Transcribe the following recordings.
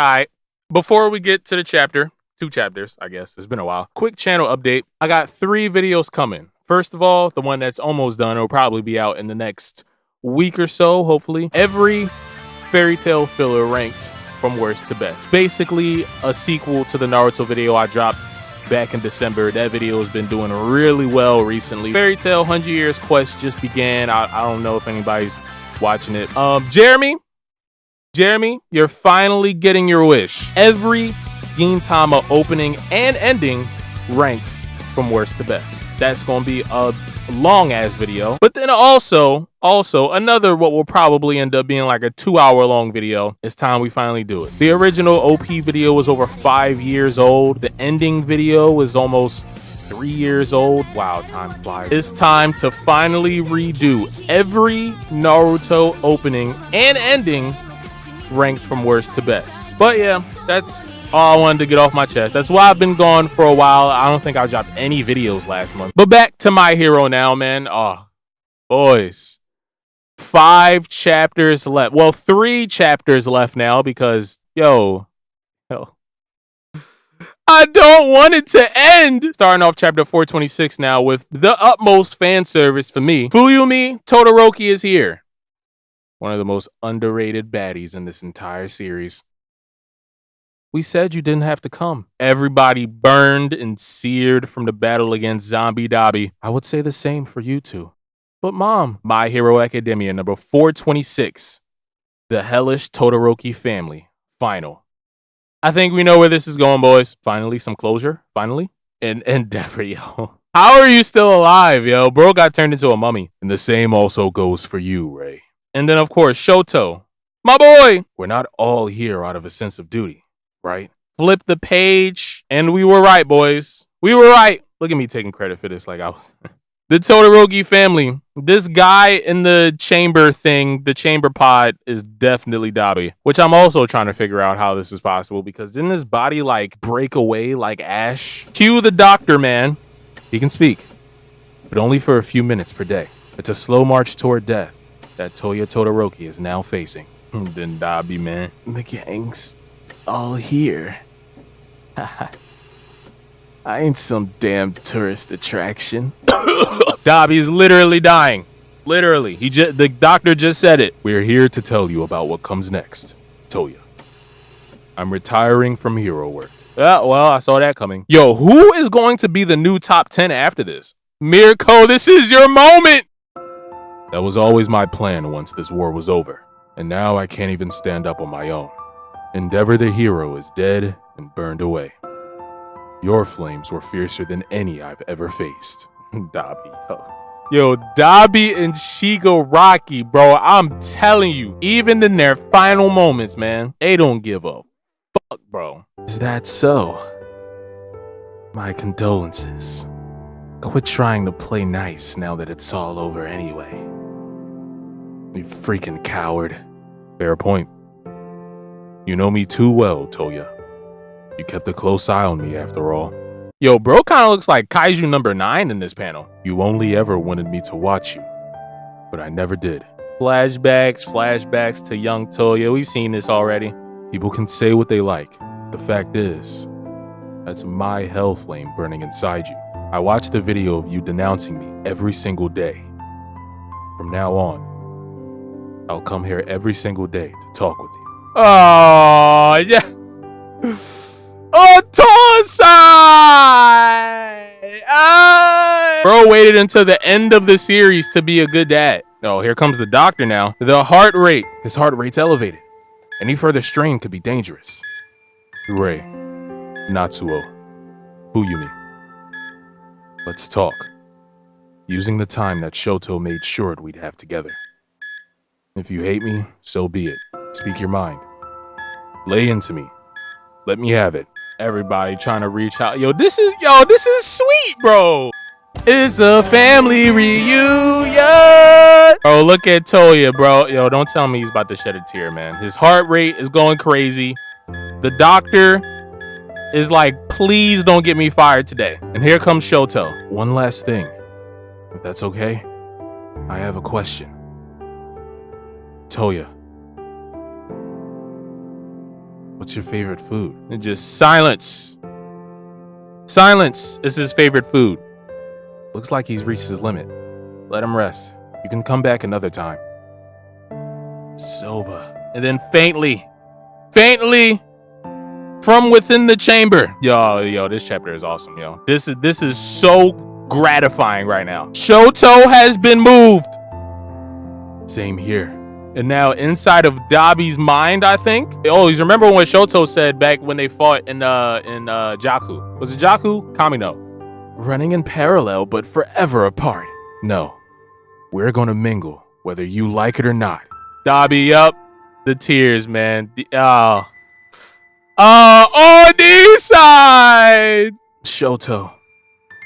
right. Before we get to the chapter, 2 chapters, I guess. It's been a while. Quick channel update. I got 3 videos coming. First of all, the one that's almost done will probably be out in the next week or so, hopefully. Every fairy tale filler ranked from worst to best. Basically, a sequel to the Naruto video I dropped back in December. That video has been doing really well recently. Fairy Tail 100 Years Quest just began. I don't know if anybody's watching it. Jeremy, you're finally getting your wish. Every Gintama opening and ending ranked from worst to best. That's gonna be a long ass video. But then also another what will probably end up being like a 2-hour long video. It's time we finally do it. The original OP video was over 5 years old. The ending video was almost 3 years old. Wow, time flies. It's time to finally redo every Naruto opening and ending ranked from worst to best. But yeah, that's all I wanted to get off my chest. That's why I've been gone for a while. I don't think I dropped any videos last month. But back to My Hero now, man. Oh, boys. 5 chapters left. Well, 3 chapters left now because, yo, I don't want it to end. Starting off chapter 426 now with the utmost fan service for me. Fuyumi Todoroki is here. One of the most underrated baddies in this entire series. We said you didn't have to come. Everybody burned and seared from the battle against Zombie Dabi. I would say the same for you two. But Mom, My Hero Academia number 426. The Hellish Todoroki family. Final. I think we know where this is going, boys. Finally, some closure. Finally. And Endeavor, yo. How are you still alive, yo? Bro got turned into a mummy. And the same also goes for you, Ray. And then, of course, Shoto. My boy! We're not all here out of a sense of duty, right? Flip the page, and we were right, boys. We were right. Look at me taking credit for this like I was. The Todoroki family. This guy in the chamber thing, the chamber pod, is definitely Dabi. Which I'm also trying to figure out how this is possible, because didn't his body, like, break away like ash? Cue the doctor, man. He can speak, but only for a few minutes per day. It's a slow march toward death that Toya Todoroki is now facing. Then Dabi, man. The gang's all here. I ain't some damn tourist attraction. Dabi's literally dying. Literally. The doctor just said it. We're here to tell you about what comes next, Toya. I'm retiring from hero work. Well, I saw that coming. Yo, who is going to be the new top 10 after this? Mirko, this is your moment! That was always my plan once this war was over. And now I can't even stand up on my own. Endeavor the hero is dead and burned away. Your flames were fiercer than any I've ever faced. Dabi. Yo, Dabi and Shigaraki, bro. I'm telling you, even in their final moments, man, they don't give a fuck, bro. Is that so? My condolences. Quit trying to play nice now that it's all over anyway. You freaking coward. Fair point. You know me too well, Toya. You kept a close eye on me after all. Yo, bro kind of looks like Kaiju number 9 in this panel. You only ever wanted me to watch you, but I never did. Flashbacks to young Toya. We've seen this already. People can say what they like. The fact is, that's my hell flame burning inside you. I watched the video of you denouncing me every single day. From now on, I'll come here every single day to talk with you. Oh, yeah. Otosai! Bro waited until the end of the series to be a good dad. Oh, here comes the doctor now. The heart rate. His heart rate's elevated. Any further strain could be dangerous. Ray, Natsuo, Fuyumi. Let's talk. Using the time that Shoto made sure we'd have together. If you hate me, so be it. Speak your mind. Lay into me. Let me have it. Everybody trying to reach out. Yo, this is sweet, bro. It's a family reunion. Bro, look at Toya, bro. Yo, don't tell me he's about to shed a tear, man. His heart rate is going crazy. The doctor is like, please don't get me fired today. And here comes Shoto. One last thing, if that's okay. I have a question. Toya, What's your favorite food? And just silence. Silence is his favorite food. Looks like he's reached his limit. Let him rest. You can come back another time. Soba. And then faintly, from within the chamber. Yo, this chapter is awesome, yo. This is so gratifying right now. Shoto has been moved. Same here. And now inside of Dabi's mind, I think. Oh, you remember what Shoto said back when they fought in Jaku? Was it Jaku? Kamino. Running in parallel, but forever apart. No. We're gonna mingle, whether you like it or not. Dabi, up. The tears, man. On this side! Shoto.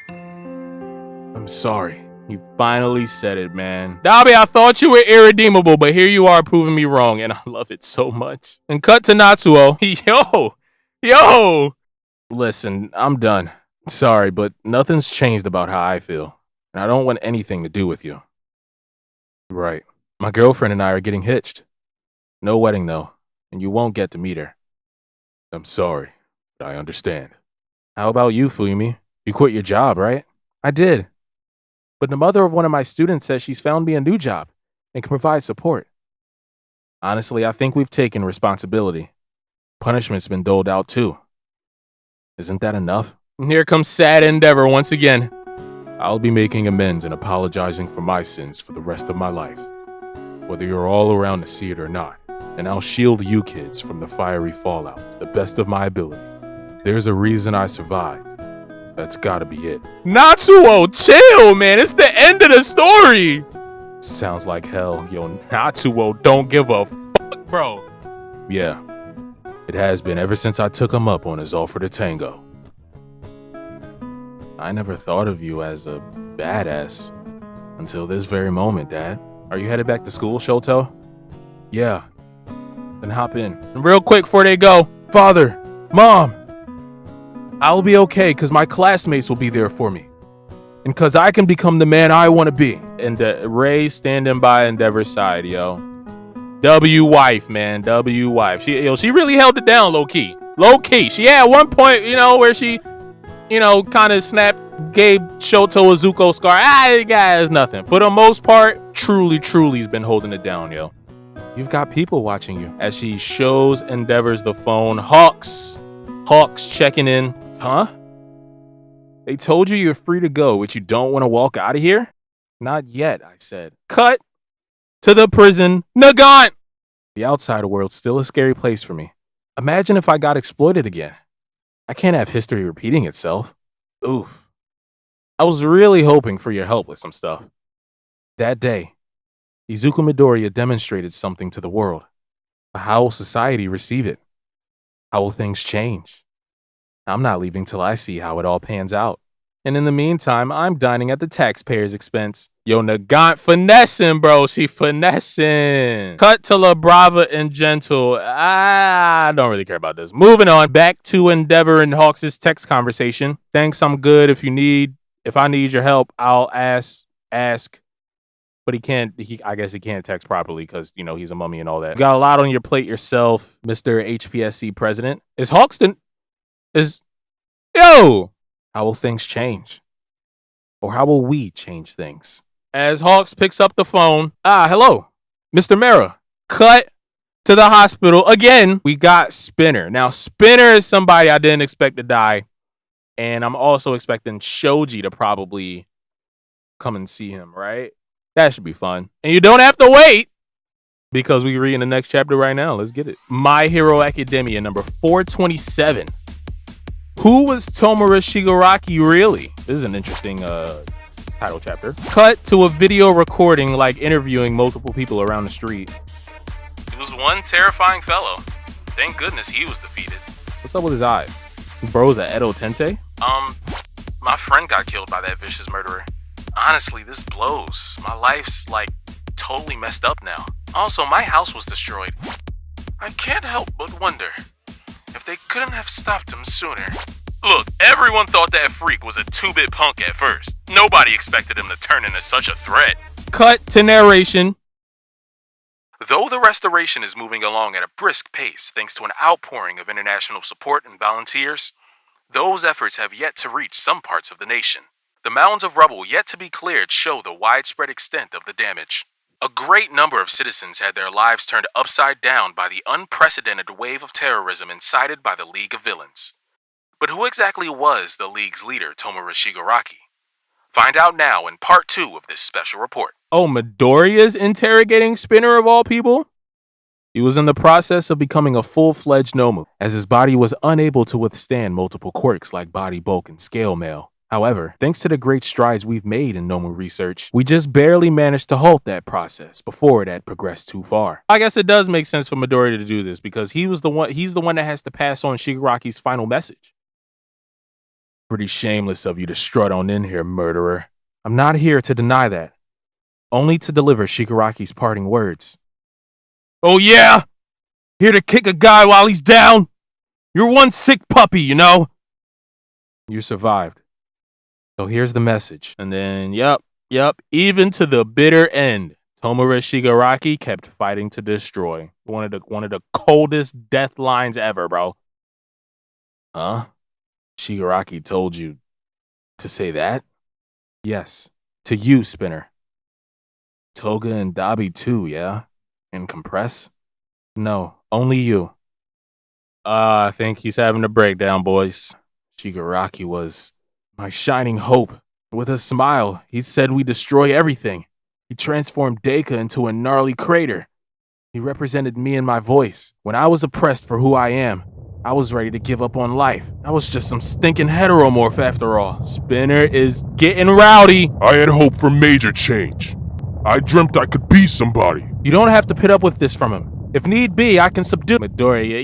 I'm sorry. You finally said it, man. Dabi, I thought you were irredeemable, but here you are proving me wrong, and I love it so much. And cut to Natsuo. Yo! Listen, I'm done. Sorry, but nothing's changed about how I feel. And I don't want anything to do with you. Right. My girlfriend and I are getting hitched. No wedding, though, and you won't get to meet her. I'm sorry, but I understand. How about you, Fuyumi? You quit your job, right? I did. But the mother of one of my students says she's found me a new job and can provide support. Honestly, I think we've taken responsibility. Punishment's been doled out too. Isn't that enough? And here comes sad Endeavor once again. I'll be making amends and apologizing for my sins for the rest of my life, whether you're all around to see it or not. And I'll shield you kids from the fiery fallout to the best of my ability. There's a reason I survived. That's gotta be it. Natsuo, chill, man. It's the end of the story. Sounds like hell. Yo, Natsuo don't give a fuck, bro. Yeah, it has been ever since I took him up on his offer to tango. I never thought of you as a badass until this very moment, Dad. Are you headed back to school, Shoto? Yeah. Then hop in. And real quick before they go, Father, Mom, I'll be okay because my classmates will be there for me. And because I can become the man I want to be. And Ray standing by Endeavor's side, yo. W wife, man. W wife. She really held it down low key. Low key. She had one point, where she, kind of gave Shoto a Zuko scar. Guys, nothing. For the most part, truly's been holding it down, yo. You've got people watching you. As she shows Endeavors the phone. Hawks checking in. Huh? They told you you're free to go, but you don't want to walk out of here? Not yet, I said. Cut to the prison. Nagant! The outside world's still a scary place for me. Imagine if I got exploited again. I can't have history repeating itself. Oof. I was really hoping for your help with some stuff. That day, Izuku Midoriya demonstrated something to the world. But how will society receive it? How will things change? I'm not leaving till I see how it all pans out. And in the meantime, I'm dining at the taxpayer's expense. Yo, Nagant finessing, bro. She finessing. Cut to La Brava and Gentle. I don't really care about this. Moving on. Back to Endeavor and Hawks' text conversation. Thanks, I'm good. If I need your help, I'll ask. But he can't, I guess he can't text properly because, he's a mummy and all that. You got a lot on your plate yourself, Mr. HPSC president. Is Hawkston... Yo! How will things change? Or how will we change things? As Hawks picks up the phone. Hello, Mr. Mera. Cut to the hospital. Again, we got Spinner. Now, Spinner is somebody I didn't expect to die. And I'm also expecting Shoji to probably come and see him, right? That should be fun. And you don't have to wait because we read in the next chapter right now. Let's get it. My Hero Academia, number 427. Who was Tomura Shigaraki really? This is an interesting title chapter. Cut to a video recording, like interviewing multiple people around the street. It was one terrifying fellow. Thank goodness he was defeated. What's up with his eyes? Bro's at Edo Tensei? My friend got killed by that vicious murderer. Honestly, this blows. My life's, totally messed up now. Also, my house was destroyed. I can't help but wonder if they couldn't have stopped him sooner. Look, everyone thought that freak was a 2-bit punk at first. Nobody expected him to turn into such a threat. Cut to narration. Though the restoration is moving along at a brisk pace thanks to an outpouring of international support and volunteers, those efforts have yet to reach some parts of the nation. The mounds of rubble yet to be cleared show the widespread extent of the damage. A great number of citizens had their lives turned upside down by the unprecedented wave of terrorism incited by the League of Villains. But who exactly was the League's leader, Tomura Shigaraki? Find out now in part 2 of this special report. Oh, Midoriya's interrogating Spinner of all people? He was in the process of becoming a full-fledged Nomu, as his body was unable to withstand multiple quirks like body bulk and scale mail. However, thanks to the great strides we've made in Nomu research, we just barely managed to halt that process before it had progressed too far. I guess it does make sense for Midoriya to do this because he's the one that has to pass on Shigaraki's final message. Pretty shameless of you to strut on in here, murderer. I'm not here to deny that. Only to deliver Shigaraki's parting words. Oh yeah? Here to kick a guy while he's down? You're one sick puppy, you know? You survived. So here's the message. And then, yep, even to the bitter end, Tomura Shigaraki kept fighting to destroy. One of the coldest death lines ever, bro. Huh? Shigaraki told you to say that? Yes, to you, Spinner. Toga and Dabi too, yeah? And Compress? No, only you. I think he's having a breakdown, boys. Shigaraki was my shining hope. With a smile, he said we destroy everything. He transformed Deka into a gnarly crater. He represented me and my voice. When I was oppressed for who I am, I was ready to give up on life. I was just some stinking heteromorph after all. Spinner is getting rowdy. I had hope for major change. I dreamt I could be somebody. You don't have to put up with this from him. If need be, I can subdue Midoriya.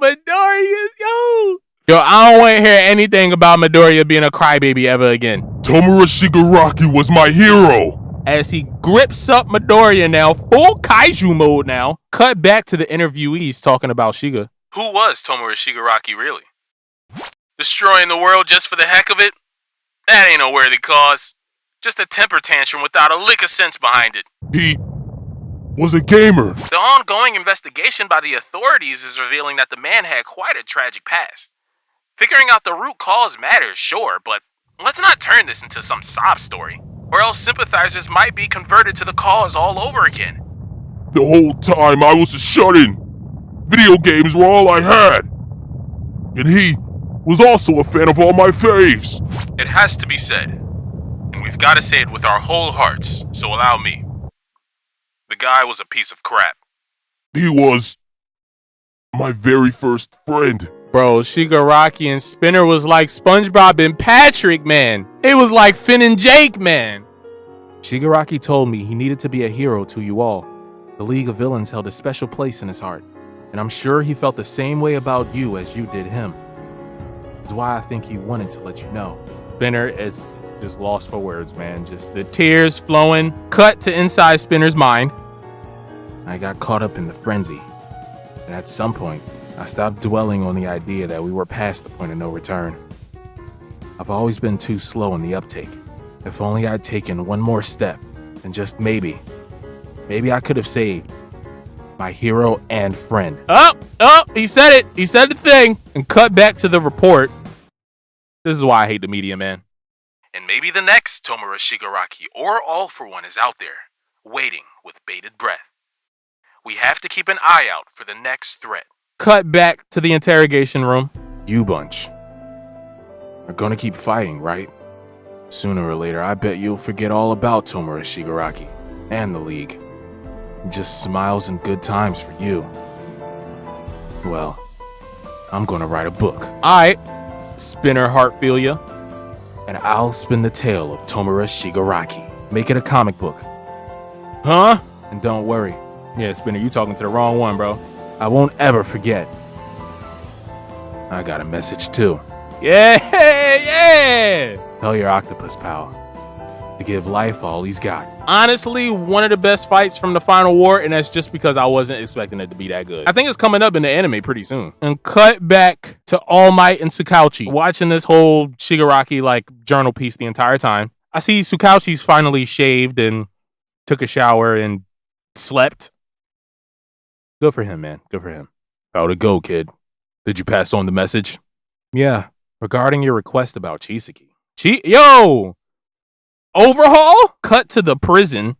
Midoriya, Yo, I don't want to hear anything about Midoriya being a crybaby ever again. Tomura Shigaraki was my hero. As he grips up Midoriya now, full kaiju mode now. Cut back to the interviewees talking about Shiga. Who was Tomura Shigaraki really? Destroying the world just for the heck of it? That ain't a worthy cause. Just a temper tantrum without a lick of sense behind it. He was a gamer. The ongoing investigation by the authorities is revealing that the man had quite a tragic past. Figuring out the root cause matters, sure, but let's not turn this into some sob story, or else sympathizers might be converted to the cause all over again. The whole time I was a shut-in. Video games were all I had. And he was also a fan of all my faves. It has to be said, and we've got to say it with our whole hearts, so allow me. The guy was a piece of crap. He was my very first friend. Bro, Shigaraki and Spinner was like SpongeBob and Patrick, man. It was like Finn and Jake, man. Shigaraki told me he needed to be a hero to you all. The League of Villains held a special place in his heart, and I'm sure he felt the same way about you as you did him. That's why I think he wanted to let you know. Spinner is just lost for words, man. Just the tears flowing. Cut to inside Spinner's mind. I got caught up in the frenzy, and at some point, I stopped dwelling on the idea that we were past the point of no return. I've always been too slow in the uptake. If only I'd taken one more step, and just maybe I could have saved my hero and friend. He said it. He said the thing. And cut back to the report. This is why I hate the media, man. And maybe the next Tomura Shigaraki or All For One is out there, waiting with bated breath. We have to keep an eye out for the next threat. Cut back to the interrogation room. You bunch are gonna keep fighting, right? Sooner or later, I bet you'll forget all about Tomura Shigaraki and the League. Just smiles and good times for you. Well, I'm gonna write a book. Alright, Spinner Heartfilia. And I'll spin the tale of Tomura Shigaraki. Make it a comic book. Huh? And don't worry. Yeah, Spinner, you talking to the wrong one, bro. I won't ever forget. I got a message too. Yeah! Tell your octopus pal to give life all he's got. Honestly, one of the best fights from the final war, and that's just because I wasn't expecting it to be that good. I think it's coming up in the anime pretty soon. And cut back to All Might and Tsukauchi. Watching this whole Shigaraki like journal piece the entire time. I see Tsukauchi's finally shaved and took a shower and Slept. Good for him, man. Good for him. How'd it go, kid? Did you pass on the message? Yeah, regarding your request about Chisaki. Yo! Overhaul? Cut to the prison.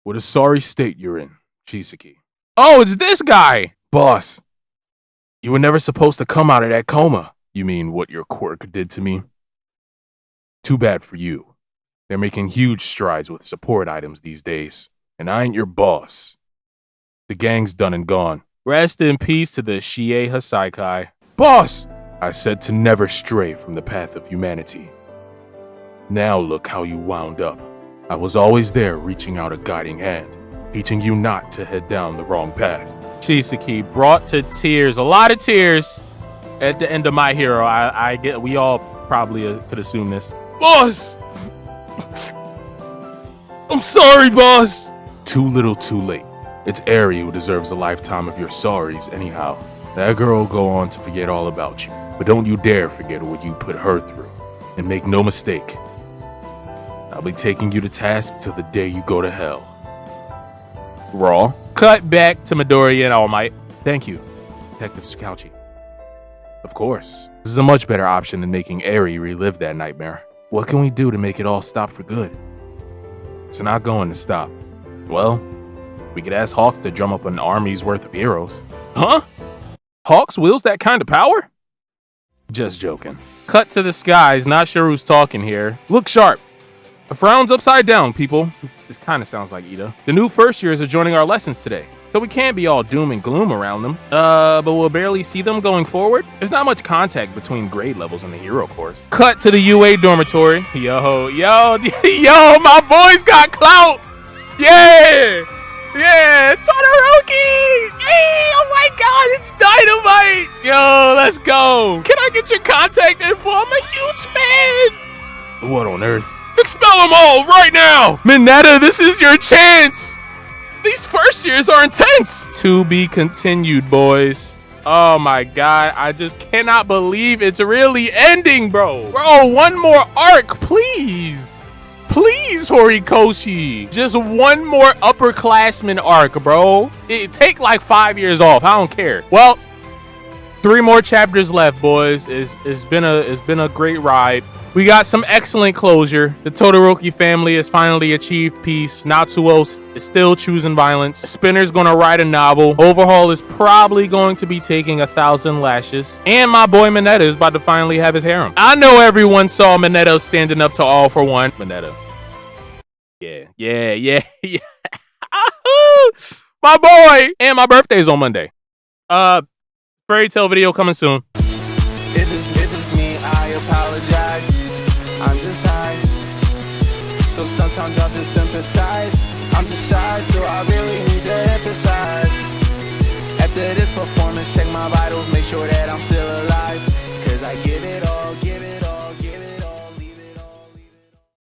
What a sorry state you're in, Chisaki. Oh, it's this guy! Boss, you were never supposed to come out of that coma. You mean what your quirk did to me? Too bad for you. They're making huge strides with support items these days, and I ain't your boss. The gang's done and gone. Rest in peace to the Shie Hasaikai. Boss! I said to never stray from the path of humanity. Now look how you wound up. I was always there reaching out a guiding hand, teaching you not to head down the wrong path. Chisaki brought to tears, a lot of tears, at the end of My Hero. I get, we all probably could assume this. Boss! I'm sorry, boss! Too little, too late. It's Eri who deserves a lifetime of your sorries anyhow. That girl will go on to forget all about you, but don't you dare forget what you put her through. And make no mistake, I'll be taking you to task till the day you go to hell. Raw. Cut back to Midoriya and All Might. Thank you, Detective Tsukauchi. Of course. This is a much better option than making Eri relive that nightmare. What can we do to make it all stop for good? It's not going to stop. Well, we could ask Hawks to drum up an army's worth of heroes. Huh? Hawks wields that kind of power? Just joking. Cut to the skies, not sure who's talking here. Look sharp. The frown's upside down, people. This kind of sounds like Ida. The new first years are joining our lessons today, so we can't be all doom and gloom around them. But we'll barely see them going forward. There's not much contact between grade levels in the hero course. Cut to the UA dormitory. Yo, my boys got clout. Yeah, Todoroki. Hey, oh my God, it's Dynamite. Yo, let's go. Can I get your contact info? I'm a huge fan. What on earth? Expel them all right now! Mineta, this is your chance! These first years are intense! To be continued, boys. Oh my God, I just cannot believe it's really ending, bro. Bro, one more arc, please. Please, Horikoshi. Just one more upperclassman arc, bro. Take like 5 years off, I don't care. Well, 3 more chapters left, boys. It's been a great ride. We got some excellent closure. The Todoroki family has finally achieved peace. Natsuo is still choosing violence. Spinner's gonna write a novel. Overhaul is probably going to be taking 1,000 lashes. And my boy Mineta is about to finally have his harem. I know everyone saw Mineta standing up to All for One. Mineta. Yeah. My boy! And my birthday's on Monday. Fairy tale video coming soon. If it's me, I apologize. I'm just high, so sometimes I'll just emphasize. I'm just shy, so I really need to emphasize. After this performance, check my vitals, make sure that I'm still alive, 'cause I give it all.